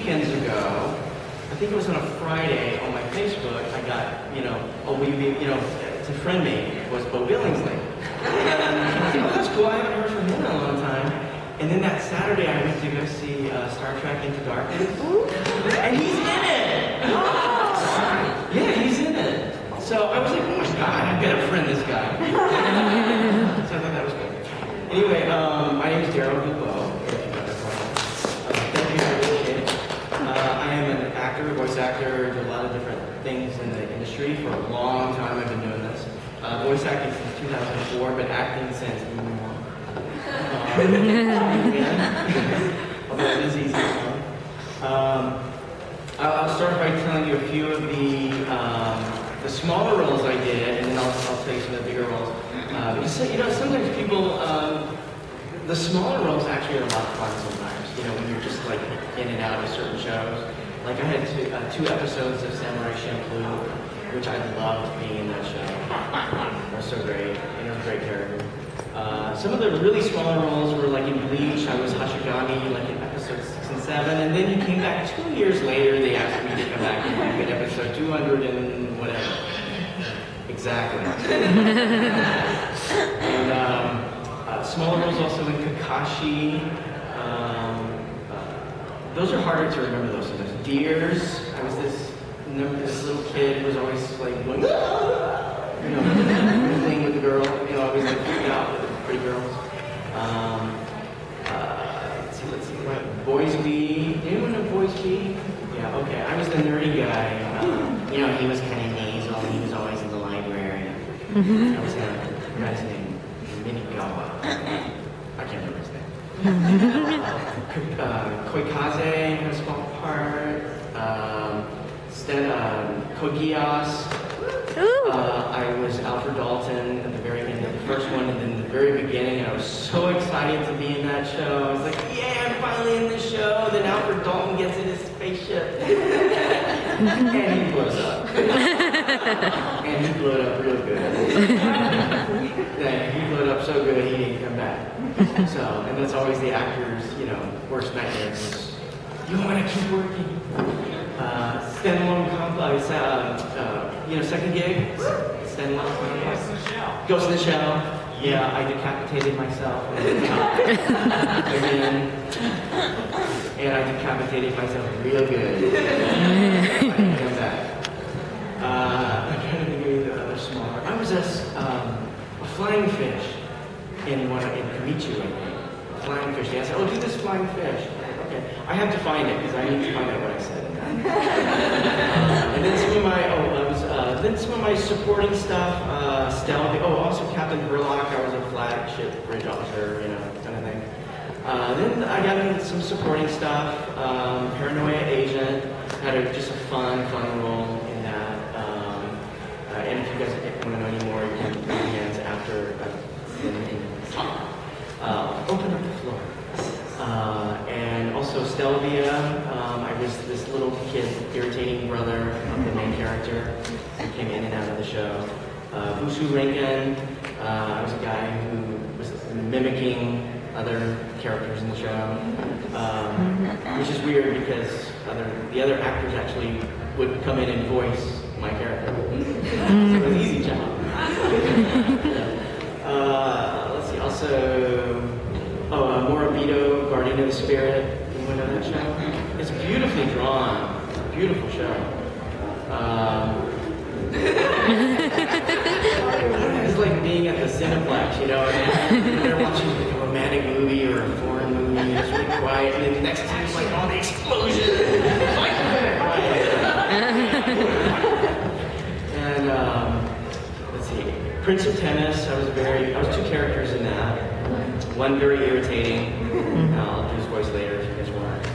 weekends ago, I think it was on a Friday, on my Facebook, I got, to friend me was Bo Billingsley. And oh, that's cool, I haven't heard from him in a long time. And then that Saturday, I went to go see Star Trek Into Darkness. And he's in it! Oh. Yeah, he's in it. So I was like, oh my God, I gotta friend this guy. So I thought that was good. Anyway, my name is Darrel Guilbeau. Thank you, I appreciate it. I am an actor, voice actor, do a lot of different things in the industry. For a long time I've been doing this. Voice acting since 2004, been acting since although it is easy. I'll start by telling you a few of the smaller roles I did, and then I'll tell you some of the bigger roles. Sometimes people, the smaller roles actually are a lot of fun sometimes, when you're just like in and out of certain shows. Like I had two episodes of Samurai Champloo, which I loved being in that show. It was so great, and it was a great character. Some of the really smaller roles were like in Bleach, I was Hashigami, like in episode 6 and 7, and then he came back 2 years later, they asked me to come back and do episode 200 and whatever. Exactly. And smaller roles also in Kakashi. Those are harder to remember those sometimes. Deers, I was this little kid who was always like going, playing with the girl, always like freaking out with the pretty girls. Let's see, right? Boys B. Anyone know Boys B? Yeah, okay. I was the nerdy guy. He was kind of nasal. He was always in the library. I was a guy's name, Minigawa. I can't remember his name. Koikaze, a small part. Kogias. I was Alfred Dalton at the very end of the first one, and then the very beginning. I was so excited to be in that show. I was like, yeah, I'm finally in this show. Then Alfred Dalton gets in his spaceship. And he blows up. And he blew it up real good. Yeah, he blew it up so good he didn't come back. And that's always the actor's, worst nightmare. You want to keep working. Standalone complex, second gig. Standalone complex. Ghost in the Shell. Yeah, I decapitated myself. Again. And I decapitated myself real good. I can come back. I'm trying to think of the other smaller. I was a flying fish in Kamichu, I think. Flying fish. They said, do this flying fish. Okay. I have to find it because I need to find out what I said. And then some of my supporting stuff, Stealthy. Also Captain Burlock. I was a flagship bridge officer, kind of thing. Then I got into some supporting stuff. Paranoia Agent. Had just a fun role in that. And if you guys want to know any more, you can put your hands after open up the floor. And also Stelvia, I was this little kid, irritating brother of the main character who came in and out of the show. Busu Rinken, I was a guy who was mimicking other characters in the show, which is weird because the other actors actually would come in and voice my character. So it was an easy job. Let's see, also, Morabito, Guardian of the Spirit. Anyone know that show? It's beautifully drawn. Beautiful show. It's like being at the Cineplex, and they're watching like a romantic movie or a foreign movie, and it's really quiet, and then the next time it's like all the explosions. And let's see, Prince of Tennis. I was two characters in that. One very irritating. I'll do his voice later if you guys want.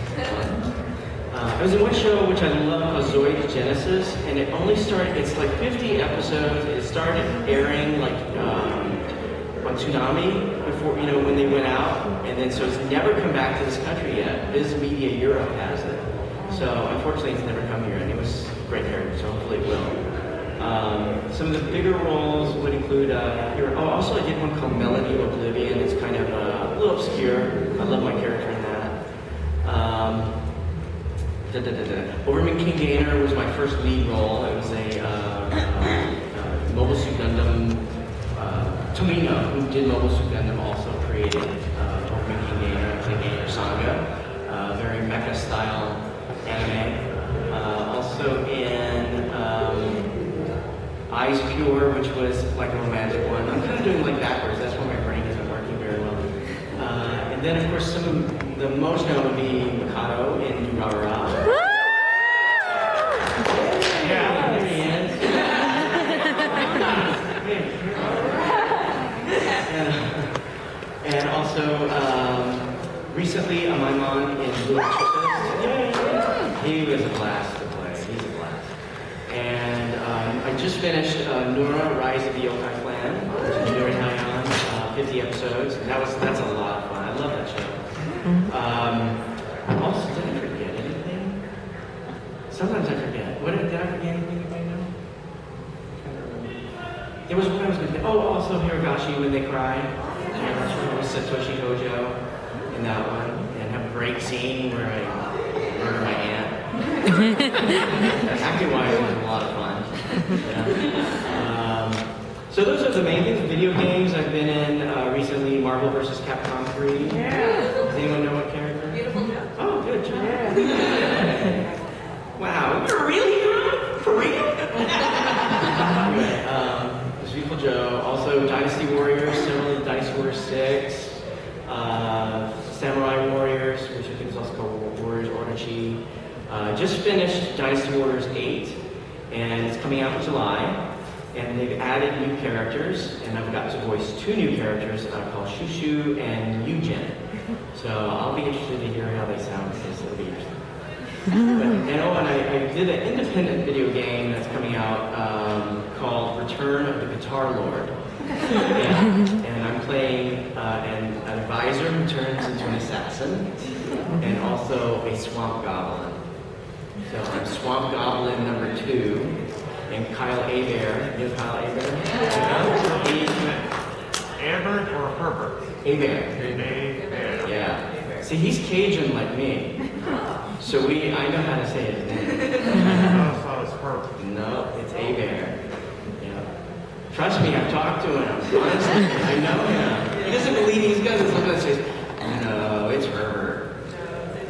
I was in one show which I love called Zoid Genesis, and it only started, it's like 50 episodes. It started airing like on Toonami before, when they went out, and then so it's never come back to this country yet. Viz Media Europe has it. So unfortunately it's never come here, and it was a great character, so hopefully it will. Some of the bigger roles would include, also I did one called Melody of Oblivion. It's kind of a little obscure. I love my character in that. Overman King Gainer was my first lead role. It was a Mobile Suit Gundam. Tomino, who did Mobile Suit Gundam, also created Overman King Gainer, the Gainer Saga. Very mecha style anime. Also in Eyes Pure, which was like a romantic one. I'm kind of doing like backwards. That's why my brain isn't working very well. And then, of course, some of the most known would be Mikado in Durarara. Yeah, there he is. And also, recently, Amaimon in Blue Exorcist. He was a blast to play. He's a blast. And I just finished Nura, Rise of the Yokai Clan, which is very high on, 50 episodes. And that's a lot of fun. I love that show. Also, did I forget anything? Sometimes I forget. Did I forget anything right now? There was one I was going to say. Oh, also Hirogashi When They Cry. Satoshi Hojo in that one. And have a great scene where I murder my aunt. Acting-wise, it was a lot of fun. Yeah. So those are the main things. Video games I've been in recently. Marvel vs. Capcom 3. Yeah. Does anyone know what character? Beautiful Joe. Oh, good job. Yeah. Wow, you're really good? For real? Anyway, Beautiful Joe. Also, Dynasty Warriors, similar to Dynasty Warriors 6. Samurai Warriors, which I think is also called Warriors Orochi. Just finished Dynasty Warriors 8, and it's coming out in July. And they've added new characters, and I've got to voice 2 new characters called Shushu and Yujin. So I'll be interested to hear how they sound, because it'll be interesting. And I did an independent video game that's coming out called Return of the Guitar Lord. And I'm playing an advisor who turns into an assassin, and also a swamp goblin. So I'm Swamp Goblin number 2, and Kyle Abear. You know Kyle Abear? Herbert or Herbert? Abear. Abear. Yeah. See, he's Cajun like me. So I know how to say his name. So it's Herbert. No, it's Abear. Yeah. Trust me, I've talked to him. Honestly, I know him. He doesn't believe me. He's got this look on his face. No, it's Herbert.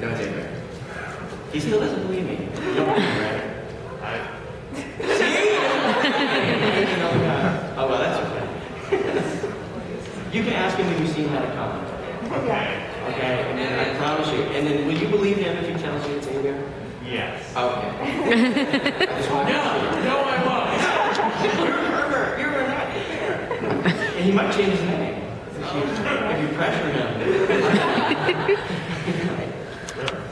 No, it's Abear. He still doesn't believe me. You don't believe me, right? Oh, well, that's okay. You can ask him if you've seen how to comment. Okay. Okay, and then I promise you. And then will you believe him if he tells you it's Abear? Yes. Okay. No, I won't. You're Herbert. You're not Abear. And he might change his name if you pressure him.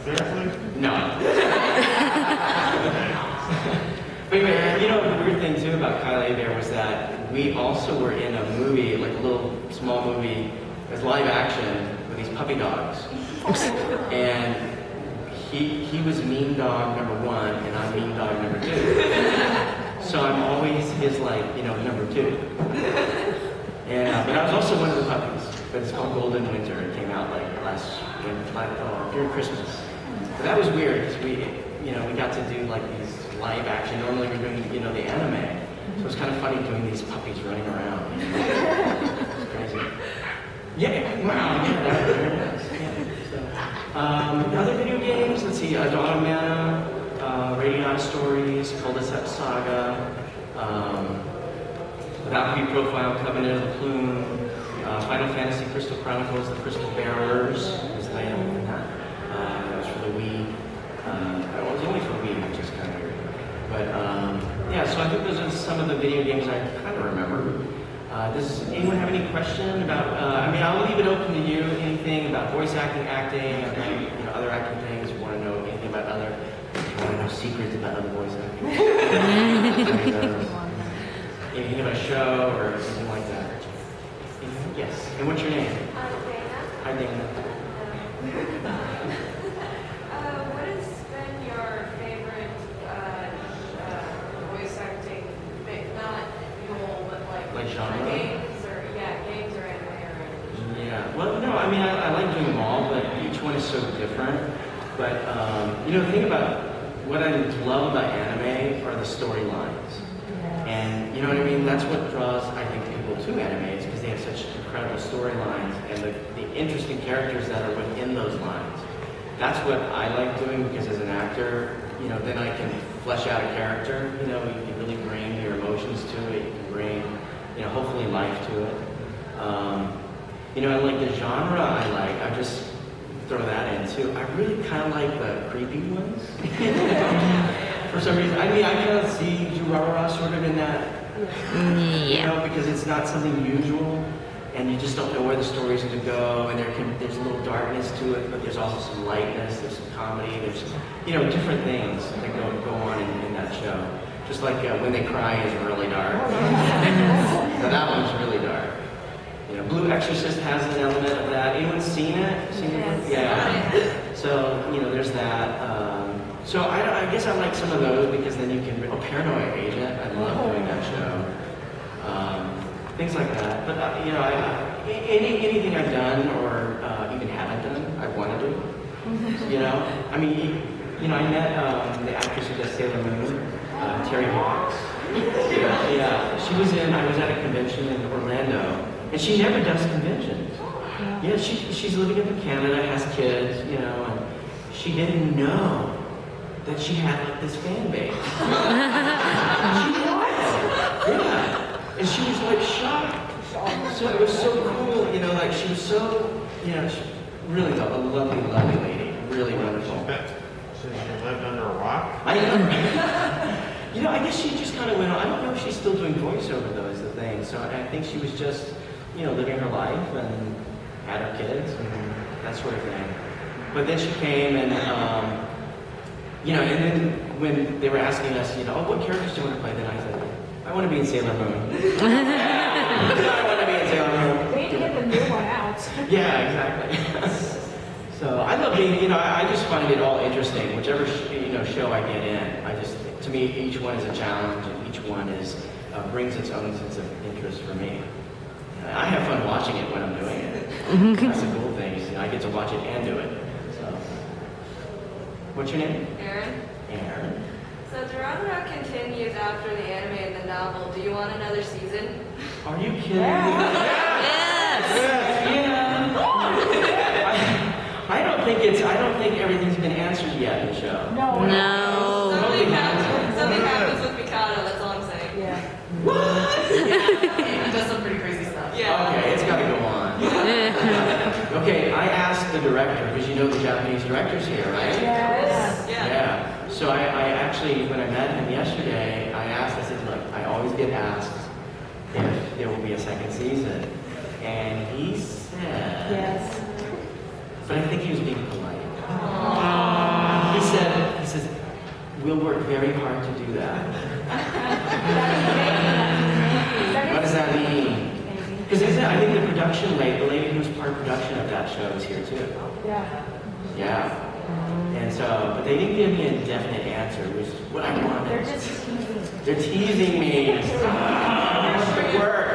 Seriously? No. But anyway, you know, the weird thing too about Kyle Abear was that we also were in a movie, like a little small movie, as live action with these puppy dogs. And he was mean dog number 1, and I'm mean dog number 2. So I'm always his, number 2. And but I was also one of the puppies. But it's called Golden Winter. It came out during Christmas. But that was weird because we got to do like these live action. Normally we're doing, the anime. So it's kind of funny doing these puppies running around. It's crazy. Yeah, wow, yeah, there it is. Yeah. So, other video games, let's see, Dawn of Mana, Radiant Stories, Cul-de-sac Saga, Valkyrie Profile, Covenant of the Plume, Final Fantasy Crystal Chronicles, The Crystal Bearers is the name of that. That was for the Wii. It was only for Wii, which is kind of weird. But yeah, so I think those are some of the video games I kind of remember. Does anyone have any question about, I'll leave it open to you, anything about voice acting, other acting things, if you want to know anything about if you want to know secrets about other voice acting. Anything about a show or anything like that. Yes, and what's your name? Dana. Hi, Dana. What has been your favorite voice acting, not role, but Like genre? games or anime or Yeah, well, no, I like doing them all, but each one is so different. But the thing about what I love about anime are the storylines. And you know what I mean? That's what draws, I think, people to anime is because they have such incredible storylines and the interesting characters that are within those lines. That's what I like doing because as an actor, then I can flesh out a character. You can really bring your emotions to it. You can bring, hopefully life to it. And like the genre I like, I just throw that in too. I really kind of like the creepy ones. For some reason, I kind of see Durarara sort of in that, because it's not something usual, and you just don't know where the story's going to go, and there's a little darkness to it, but there's also some lightness, there's some comedy, there's, different things that go on in that show. Just like When They Cry is really dark. So that one's really dark. Blue Exorcist has an element of that. Anyone seen it? Yes. Yeah. So, there's that. So I guess I like some of those because then you can, Paranoid Agent, I love doing that show. Things like that. But, anything I've done or even haven't done, I want to do. I met the actress who does Sailor Moon, Terry Hawks. I was at a convention in Orlando, and she never does conventions. Yeah, she's living up in Canada, has kids, and she didn't know that she had like this fan base. She was. Yeah. And she was like shocked. So it was so cool, she was so, really a lovely, lovely lady. Really wonderful. She lived under a rock? I know. I guess she just kind of went on. I don't know if she's still doing voiceover though, is the thing. So I think she was just, living her life and had her kids and that sort of thing. But then she came and, and then when they were asking us, what characters do you want to play? Then I said, I want to be in Sailor Moon. I want to be in Sailor Moon. They need to get the new one out. Yeah, exactly. So I love being, I just find it all interesting. Whichever show I get in, to me, each one is a challenge, and each one brings its own sense of interest for me. I have fun watching it when I'm doing it. That's the cool thing. I get to watch it and do it. So, what's your name? Aaron. Aaron. So Durarara continues after the anime and the novel. Do you want another season? Are you kidding me? I don't think everything's been answered yet in the show. No. Something happens with Mikado, that's all I'm saying. Yeah. What? He does some pretty crazy stuff. Yeah. Okay, it's got to go on. Okay, I asked the director, because the Japanese director's here, right? Yes. Yeah. So I actually, when I met him yesterday, I said, look, I always get asked if there will be a second season. And he said... Yes. But I think he was being polite. He says, we'll work very hard to do that. What does that mean? Because I think the production lady, the lady who was part of production of that show is here too. Yeah. Yeah. And so, but they didn't give me a definite answer. It was what I wanted. They're just teasing. They're teasing me. It work.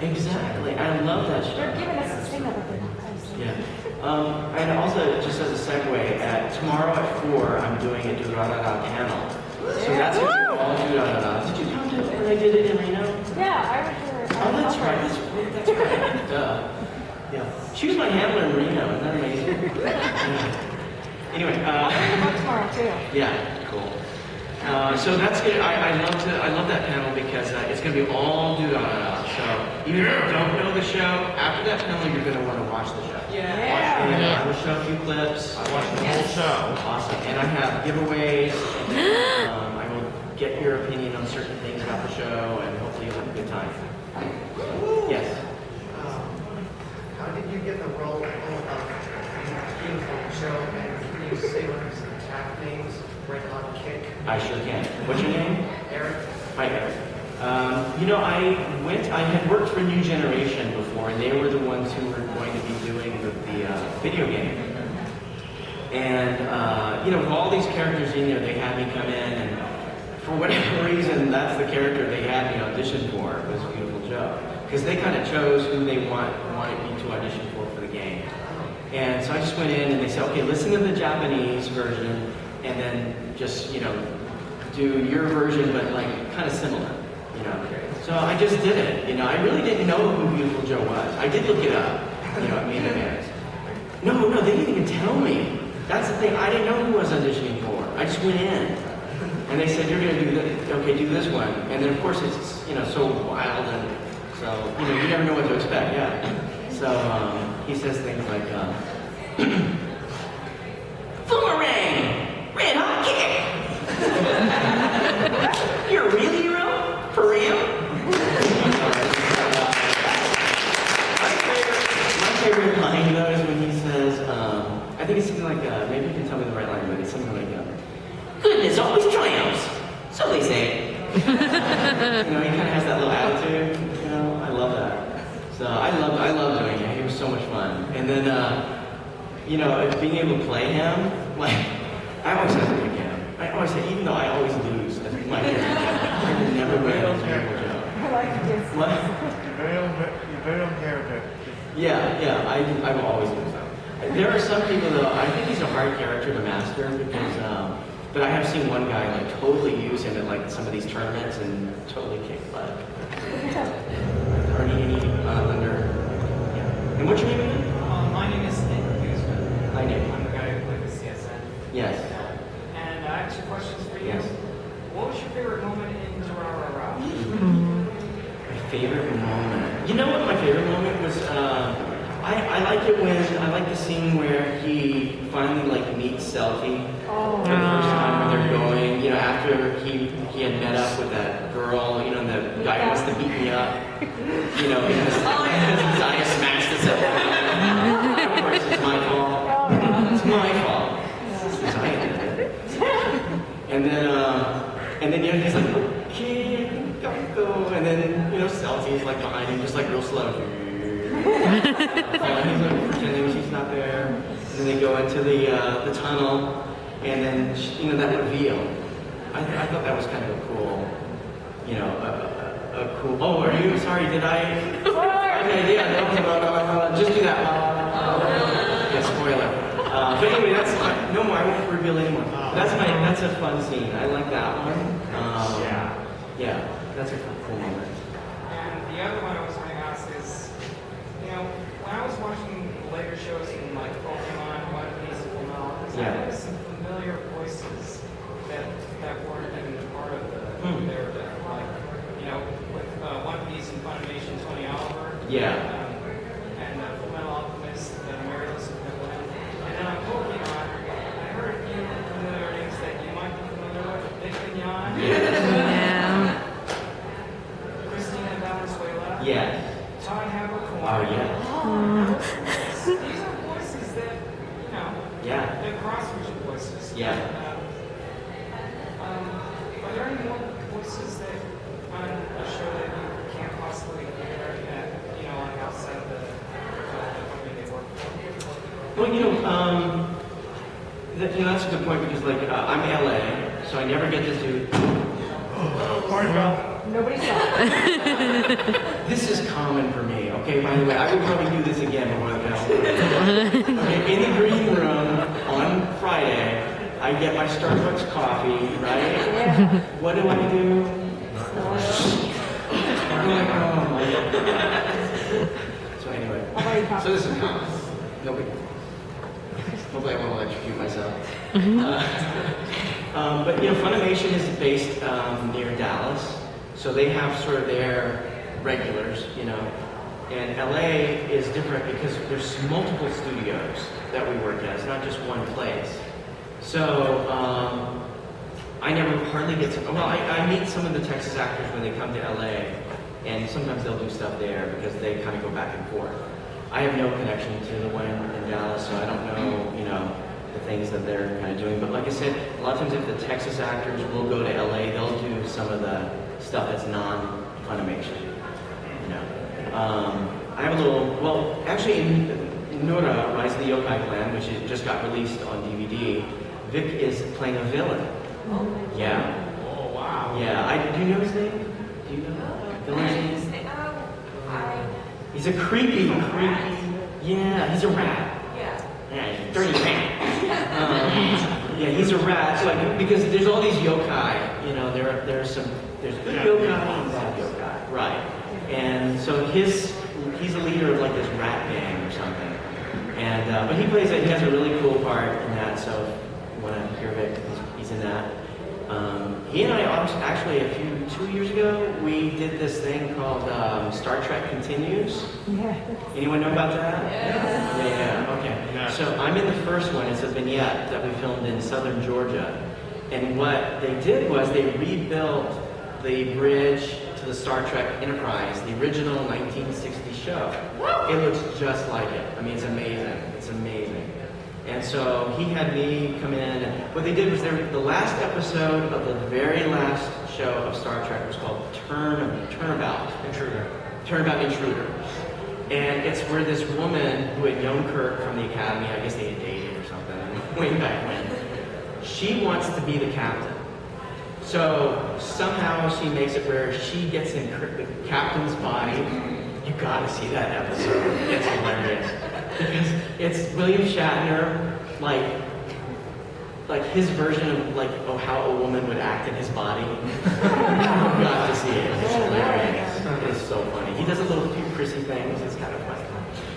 Exactly. I love that show. They're giving us a signal that they're not close. Yeah. And also, just as a segue, tomorrow at 4, I'm doing a Durarara panel. So that's going to be all Durarara. Did you come to it when I did it in Reno? Yeah, I was there. Oh, that's right. That's right. Duh. Yeah. She was my handler in Reno. Isn't that amazing? Yeah. Anyway. I'll bring them up tomorrow, too. Yeah, cool. So that's good. I love that panel because it's going to be all Durarara. So even if you don't know the show, after that panel, you're going to want to watch the show. Yeah. I will show a few clips. I watched the whole show. Awesome. And I have giveaways. I will get your opinion on certain things about the show, and hopefully you'll have a good time. Yes. How did you get the role of the beautiful show? And can you say what his attack names? Right on kick. I sure can. What's your name? Eric. Hi, Eric. I had worked for New Generation before, and they were the ones who were going to be doing the video game. And, with all these characters in there, they had me come in, and for whatever reason, that's the character they had me audition for, was Beautiful Joe. Because they kind of chose who they wanted me to audition for the game. And so I just went in and they said, okay, listen to the Japanese version and then just, you know, do your version, but like kind of similar, you know. So I just did it, you know. I really didn't know who Beautiful Joe was. I did look it up, you know, at Media Bears. No, they didn't even tell me. That's the thing. I didn't know who I was auditioning for. I just went in. And they said, you're going to do this, okay, do this one. And then, of course, it's, you know, so wild. And so, you know, you never know what to expect, yeah. So he says things like, Boomerang! Red hot kick! You're a real hero? For real? My favorite line, though, is when he says, I think it's something like, maybe you can tell me the right line, but it's something like, goodness always triumphs, so they say. You know, he kind of has that little attitude, you know, I love that. So I love doing it, it was so much fun. And then, you know, being able to play him, like, I always have to pick him. I always say, even though I always lose as my character, I can never win as Beautiful Joe. I like this. What? You're very on character. Yeah, I will always lose them. There are some people, though, I think he's a hard character to master because, but I have seen one guy like totally use him in like some of these tournaments and totally kick butt. Any under. Yeah. And what's your name again? My name is Nick Guzman. Hi, Nick. I'm the guy who played the CSN. Yes. And I have two questions for you. Yes. What was your favorite moment in Darrel? My favorite moment. You know what my favorite moment was? I like it when I like the scene where he finally like meets Selkie for the first time when they're going. You know, after he had met up with that girl. You know, and the guy wants to beat me up. You know, because Zaya smashed us up. Of course, it's my fault. It's my fault. Zaya did it. And then you know he's like, okay, I think I'll go. And then you know Selkie's like behind him, just like real slow. He's like pretending she's not there. And then they go into the tunnel, and then you know that reveal. I thought that was kind of a cool, you know, a cool. Oh, are you sorry? Did I? Okay, yeah, no, just do that. Yeah, spoiler. But anyway, that's no more. I won't reveal anymore. That's a fun scene. I like that one. Yeah, that's a cool moment. And the other one I was going to ask is, you know, when I was watching later shows in like Pokemon, One Piece, Fullmetal, I noticed some familiar voices that weren't even part of their like, you know, with One Piece and Funimation, Tony Oliver. Yeah. And Fullmetal Alchemist, Mary Elizabeth Winstead. And then on Pokemon, I heard a few familiar names that you might be familiar with. Nick Mignon. Yeah. Christina Valenzuela. Yeah. Todd Habercorn. Oh yeah. These are voices that, you know, Yeah. they're cross-region voices. Yeah. Are there any more voices that on a show that you can't possibly hear that, you know, like outside of the company they work for? Well, you know, that's a good point because, like, I'm LA, so I never get to do. Nobody saw it. This is common for me. Okay, by the way, I would probably do this again before the bell. Okay, in the green room on Friday, I get my Starbucks coffee, right? Yeah. What do I do? I'm like, oh my God. So anyway, so this is common. Nobody. Hopefully I won't electrocute myself. But you know, Funimation is based near Dallas, so they have sort of their regulars, you know. And LA is different because there's multiple studios that we work at. It's not just one place. So I never hardly get to. Well, I meet some of the Texas actors when they come to LA, and sometimes they'll do stuff there because they kind of go back and forth. I have no connection to the one in Dallas, so I don't know, you know, the things that they're kind of doing. But like I said, a lot of times if the Texas actors will go to LA, they'll do some of the stuff that's non-Funimation, you know. I have a little, well, actually in Nora, Rise of the Yokai Clan, which just got released on DVD, Vic is playing a villain. Yeah. Oh, wow. Yeah, do you know his name? Do you know the villain's name? He's a creepy, yeah, he's a rat. Yeah. Yeah, he's dirty man. Yeah, he's a rat. Like, because there's all these yokai. You know, there's good yokai and bad yokai. Right. And so he's a leader of like this rat gang or something. And but he plays it. He has a really cool part in that. So if you want to hear of it, he's in that. He and I actually 2 years ago, we did this thing called Star Trek Continues. Yeah. Anyone know about that? Yes. Yeah, okay. Yeah. So I'm in the first one. It's a vignette that we filmed in southern Georgia. And what they did was they rebuilt the bridge to the Star Trek Enterprise, the original 1960 show. It looks just like it. I mean, it's amazing. It's amazing. And so he had me come in, and what they did was the last episode of the very last show of Star Trek was called Turnabout Intruder. And it's where this woman who had known Kirk from the Academy, I guess they had dated or something, way back when, she wants to be the captain. So somehow she makes it where she gets in the captain's body. You gotta see that episode. It's hilarious. Because it's William Shatner, like his version of like how a woman would act in his body. You got to see it. It's hilarious. It's so funny. He does a few prissy things. It's kind of funny.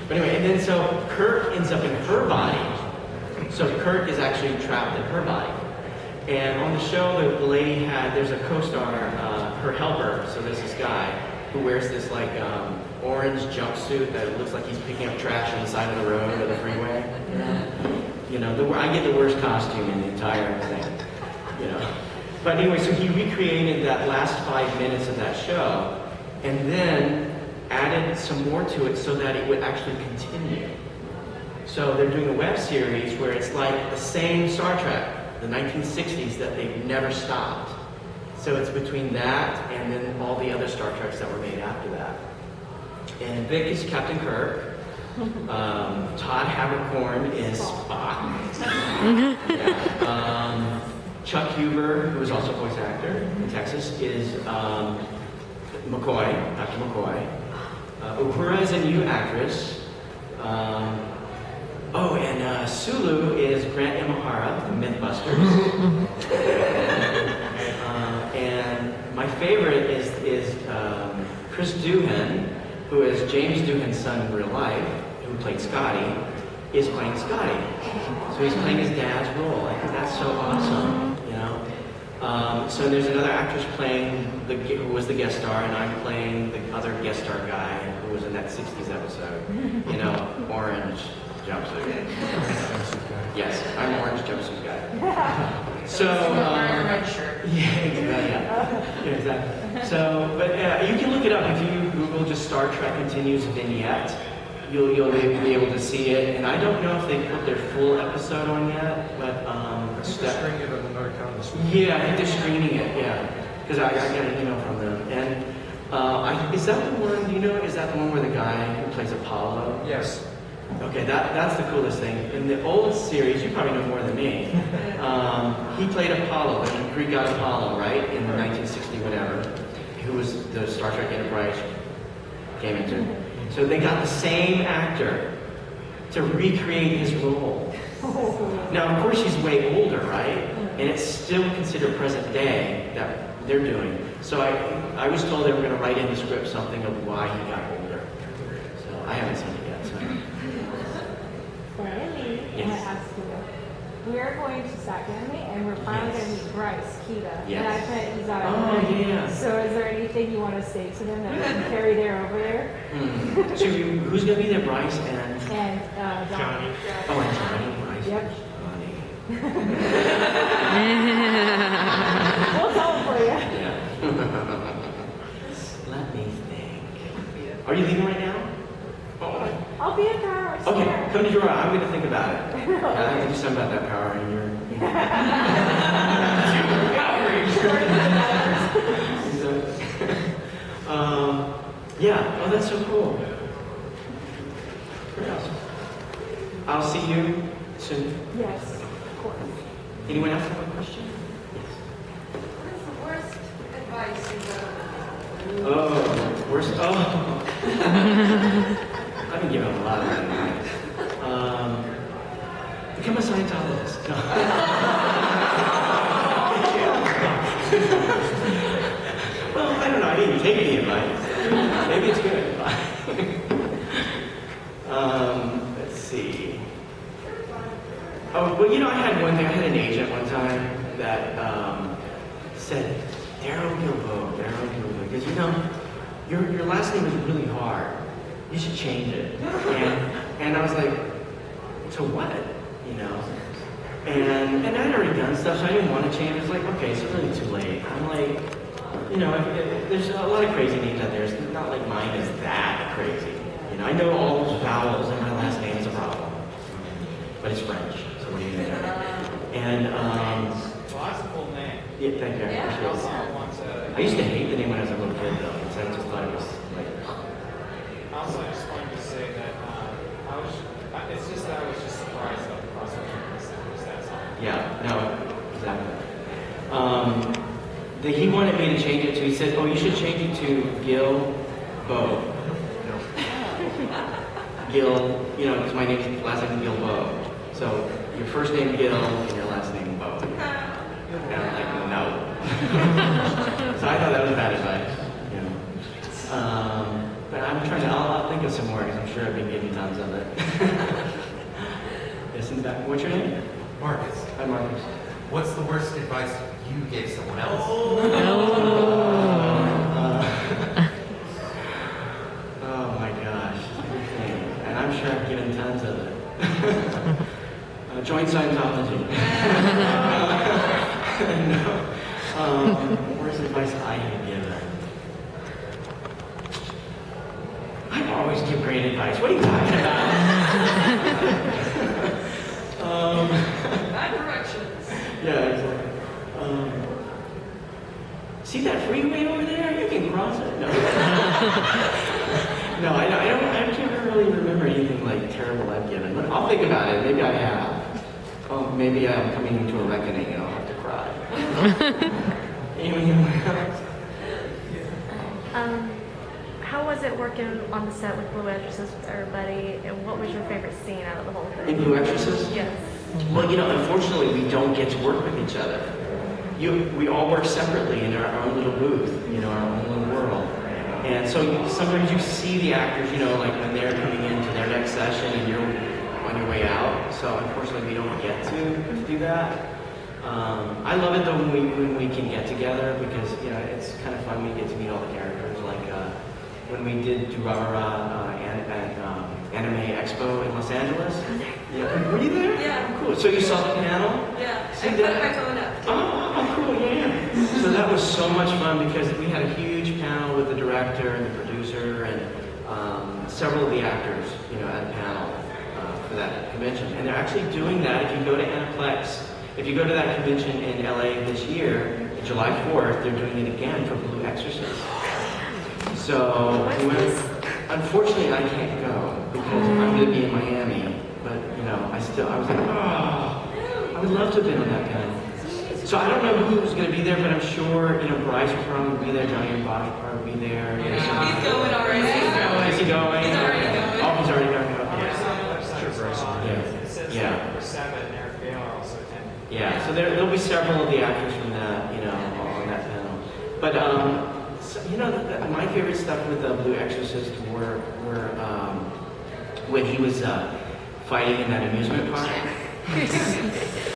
But anyway, and then so Kirk ends up in her body. So Kirk is actually trapped in her body. And on the show, the lady there's a co-star, her helper. So there's this guy who wears this like orange jumpsuit that looks like he's picking up trash on the side of the road or the freeway. You know, I get the worst costume in the entire thing. You know, but anyway, so he recreated that last 5 minutes of that show, and then added some more to it so that it would actually continue. So they're doing a web series where it's like the same Star Trek, the 1960s, that they've never stopped. So it's between that and then all the other Star Treks that were made after that. And Vic is Captain Kirk. Todd Haberkorn is Spock. Yeah. Chuck Huber, who is also a voice actor in Texas, is McCoy, Dr. McCoy. Uhura is a new actress. And Sulu is Grant Imahara from Mythbusters. And my favorite is Chris Doohan, who is James Doohan's son in real life, who played Scotty, is playing Scotty. So he's playing his dad's role. I think that's so awesome, you know? So there's another actress playing who was the guest star, and I'm playing the other guest star guy who was in that 60s episode. You know, orange jumpsuit. Yes, I'm orange jumpsuit guy. So, red shirt. Yeah, exactly. So, but you can look it up if you Google just Star Trek Continues vignette. You'll be able to see it. And I don't know if they put their full episode on yet, but Screening it on another account this week. yeah, I think they're screening it. Yeah, because I got an email from them. And is that the one? Do you know? Is that the one where the guy who plays Apollo? Yes. Okay, that's the coolest thing. In the old series, you probably know more than me. He played Apollo, the Greek god Apollo, right, in the 1960 whatever, who was the Star Trek Enterprise came into. So they got the same actor to recreate his role. Now, of course, he's way older, right? And it's still considered present day that they're doing. So I was told they were going to write in the script something of why he got older. So I haven't seen it yet. So. Finally, Yes. I want to ask you. We are going to Sac Anime, and we're finally Yes. going to meet Bryce Kita. Yes. And I bet he's out Oh, of yeah. So is there anything you want to say to them that we can carry there over there? So who's going to be there, Bryce and? And Johnny. Oh, and Johnny. Bryce. Yep. Johnny. We'll tell him for you. Yeah. Let me think. Are you leaving right now? I'll be in power. Okay, come to Jura. I'm going to think about it. I have to do something about that power in your. Yeah. Oh, that's so cool. Great. I'll see you soon. Yes, of course. Anyone else have a question? Yes. What is the worst advice you've ever Oh, worst. Oh. I've been given a lot of advice. become a Scientologist. No. Well, I don't know. I didn't take the advice. Maybe it's good. Let's see. Oh, well, you know, I had one thing. I had an agent one time that said, Darrel Guilbeau, because you know, your last name is really hard. You should change it. And I was like, to what? You know? And I'd already done stuff, so I didn't want to change. It's like, okay, it's really too late. I'm like, you know, there's a lot of crazy names out there. It's not like mine is that crazy. You know, I know all those vowels, and my last name is a problem. But it's French, so what do you think? And, Well, that's a cool name. yeah, thank you. I Yeah. appreciate Also, it. I want to. I used to hate the name when I was a little kid, though, because I just thought it was like, Also, I just wanted to say that it's just that I was just surprised about the crossover. That's all. yeah, no, exactly. He wanted me to change it to, he said, oh, you should change it to Guilbeau. Gil, you know, because my last name is Guilbeau. So your first name Gil and your last name Beau. And I'm like, no. So I thought that was bad advice. You know. But I'm trying to, I'll think of some more because I'm sure I've been giving tons of it. Yes, in the back. What's your name? Marcus, Hi, Marcus. what's the worst advice you gave someone else? Oh my gosh. And I'm sure I've given tons of it. Join Scientology. No. Worst advice I have given. I always give great advice. What are you talking about? Bad directions. Yeah, exactly. See that freeway over there? You can cross it. No. No, I can't really remember anything like terrible I've given, but I'll think about it. Maybe I have. Oh, maybe I'm coming into a reckoning and I'll have to cry. Anyone else? How was it working on the set with Blue Exorcist with everybody, and what was your favorite scene out of the whole In thing? Blue Exorcist? Yes. Well, you know, unfortunately, we don't get to work with each other. We all work separately in our own little booth, you know, our own little world. And so sometimes you see the actors, you know, like when they're coming into their next session and you're on your way out. So unfortunately, we don't get to do that. I love it though when we can get together because, you know, it's kind of fun when you get to meet all the characters. Like when we did Darrel Anime Expo in Los Angeles. Yeah. Were you there? Yeah. Cool. So you saw the panel? Yeah. See I put that? my phone up. Oh, cool, yeah. So that was so much fun because we had a huge panel with the director and the producer and several of the actors, you know, at the panel for that convention. And they're actually doing that if you go to Aniplex. If you go to that convention in LA this year, July 4th, they're doing it again for Blue Exorcist. So, unfortunately, I can't go because I'm going to be in Miami. But, you know, I was like, oh, I would love to have been on that panel. So I don't know who's going to be there, but I'm sure, you know, Bryce will probably be there, Johnny and Bosch will probably be there. You know, so- He's going already. Is he going? He's already going. Oh, he's already going. There's Okay. on the website. Sure, Bryce. It says Yeah. that number 7, Eric Bale are also attending. Yeah, so there'll be several of the actors from that, you know, on that panel. But, so, you know, my favorite stuff with Blue Exorcist were when he was fighting in that amusement park.